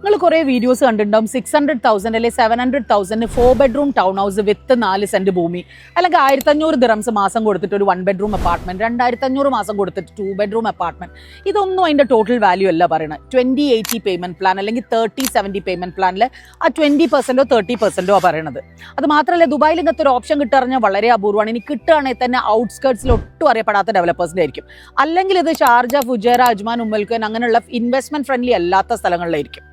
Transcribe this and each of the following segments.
നിങ്ങൾ കുറേ വീഡിയോസ് കണ്ടിട്ടുണ്ടാവും 600,000 അല്ലെങ്കിൽ 700,000 4 ബെഡ്റൂം ടൗൺ ഹൗസ് വിത്ത് 4 സെന്റ് ഭൂമി, അല്ലെങ്കിൽ 1,500 ദിറംസ് മാസം കൊടുത്തിട്ട് ഒരു 1 ബെഡ്റൂം അപ്പാർട്ട്മെന്റ്, 2,500 മാസം കൊടുത്തിട്ട് 2 ബെഡ്റൂം അപ്പാർട്ട്മെന്റ്. ഇതൊന്നും അതിന്റെ ടോട്ടൽ വാല്യൂ അല്ല പറയുന്നത്. 20-80 പേയ്മെന്റ് പ്ലാൻ അല്ലെങ്കിൽ 30-70 പേയ്മെന്റ് പ്ലാനിൽ ആ 20%ഓ 30%ഓ പറയണത്. അത് മാത്രമല്ല, ദുബായിൽ ഇങ്ങനത്തെ ഒരു ഓപ്ഷൻ കിട്ടാറിഞ്ഞാൽ വളരെ അപൂർവമാണ്. ഇനി കിട്ടുകയാണെങ്കിൽ തന്നെ ഔട്ട്സ്കേർട്സിൽ ഒട്ടും അറിയപ്പെടാത്ത ഡെവലപ്പേഴ്സിന്റെ ആയിരിക്കും, അല്ലെങ്കിൽ ഇത് ഷാർജ, ഫുജേറ, അജ്മാൻ, ഉമ്മൽഖൈൻ അങ്ങനെയുള്ള ഇൻവെസ്റ്റ്മെന്റ് ഫ്രണ്ട്ലി അല്ലാത്ത സ്ഥലങ്ങളിലായിരിക്കും.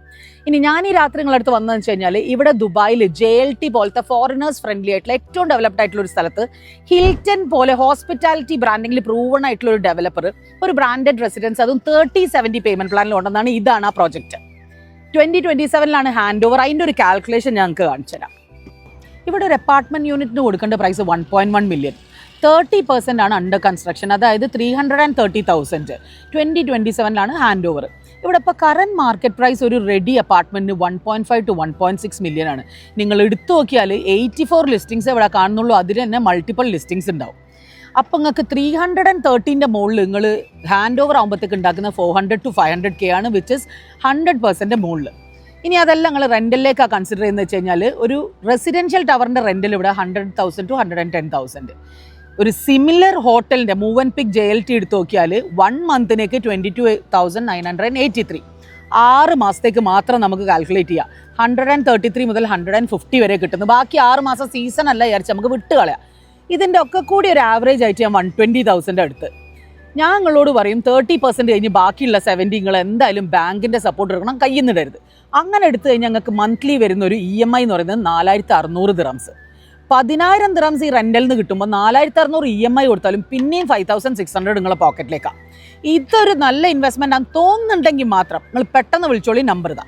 ഇനി ഞാൻ ഈ രാത്രി നിങ്ങളടുത്ത് വന്നതെന്ന് വെച്ച് കഴിഞ്ഞാൽ, ഇവിടെ ദുബായിൽ JLT പോലത്തെ ഫോറിനേഴ്സ് ഫ്രണ്ട്ലി ആയിട്ടുള്ള ഏറ്റവും ഡെവലപ്ഡ് ആയിട്ടുള്ള ഒരു സ്ഥലത്ത് ഹിൽട്ടൺ പോലെ ഹോസ്പിറ്റാലിറ്റി ബ്രാൻഡിംഗിൽ പ്രൂവൺ ആയിട്ടുള്ള ഒരു ഡെവലപ്പർ ഒരു ബ്രാൻഡഡ് റെസിഡൻസ്, അതും 30-70 പേയ്മെന്റ് പ്ലാനിൽ ഉണ്ടെന്നാണ്. ഇതാണ് ആ പ്രോജക്റ്റ്. 2027 hand over. അതിൻ്റെ ഒരു കാൽക്കുലേഷൻ ഞങ്ങൾക്ക് കാണിച്ചു തരാം. ഇവിടെ ഒരു അപ്പാർട്ട്മെന്റ് യൂണിറ്റിന് കൊടുക്കേണ്ട പ്രൈസ് 1.1 മില്യൺ. 30% ആണ് അണ്ടർ കൺസ്ട്രക്ഷൻ, അതായത് 330,000. 2027 ഹാൻഡ് ഓവർ. ഇവിടെ ഇപ്പോൾ കറന്റ് മാർക്കറ്റ് പ്രൈസ് ഒരു റെഡി അപ്പാർട്ട്മെന്റിന് 1.5 to 1.6 മില്യൺ ആണ്. നിങ്ങൾ എടുത്തു നോക്കിയാൽ 84 ലിസ്റ്റിംഗ്സ് ഇവിടെ കാണുന്നുള്ളൂ, അതിൽ തന്നെ മൾട്ടിപ്പിൾ ലിസ്റ്റിംഗ്സ് ഉണ്ടാവും. അപ്പം നിങ്ങൾക്ക് 330ന്റെ മുകളിൽ നിങ്ങൾ ഹാൻഡ് ഓവർ ആകുമ്പോഴത്തേക്ക് ഉണ്ടാക്കുന്ന 400 to 500K ആണ്, വിച്ച് ഇസ് 100% മുകളിൽ. ഇനി അതെല്ലാം നിങ്ങൾ റെന്റലിലേക്കാണ് കൺസിഡർ ചെയ്യുന്നത് വെച്ച് കഴിഞ്ഞാൽ, ഒരു റെസിഡൻഷ്യൽ ടവറിന്റെ റെന്റൽ ഇവിടെ 100,000 to 110,000. ഒരു സിമിലർ ഹോട്ടലിന്റെ മൂവൻപിക് JLT എടുത്ത് നോക്കിയാൽ 1 മന്തിനേക്ക് 22,983. 6 മാസത്തേക്ക് മാത്രം നമുക്ക് കാൽക്കുലേറ്റ് ചെയ്യാം. 133 മുതൽ 150 വരെ കിട്ടുന്നു. ബാക്കി 6 മാസം സീസൺ അല്ല വിചാരിച്ച് നമുക്ക് വിട്ടുകളയാം. ഇതിൻ്റെ ഒക്കെ കൂടി ഒരു ആവറേജ് ആയിട്ട് ഞാൻ 120,000 അടുത്ത്. ഞാൻ നിങ്ങളോട് പറയും 30% കഴിഞ്ഞ് ബാക്കിയുള്ള 70 നിങ്ങൾ എന്തായാലും ബാങ്കിന്റെ സപ്പോർട്ട് എടുക്കണം, കയ്യിൽ നിന്ന് ഇടരുത്. അങ്ങനെ എടുത്തു കഴിഞ്ഞാൽ ഞങ്ങൾക്ക് മന്ത്ലി വരുന്ന ഒരു EMI എന്ന് പറയുന്നത് 4,600 ദിറംസ്. 10,000 ദിറംസ് ഈ റെന്റലിൽ നിന്ന് കിട്ടുമ്പോൾ 4,600 EMI കൊടുത്താലും പിന്നെയും 5,600 നിങ്ങളെ പോക്കറ്റിലേക്കാണ്. ഇതൊരു നല്ല ഇൻവെസ്റ്റ്മെന്റ് ആണെന്ന് തോന്നുന്നുണ്ടെങ്കിൽ മാത്രം നിങ്ങൾ പെട്ടെന്ന് വിളിച്ചോളി, നമ്പർ ഇതാ.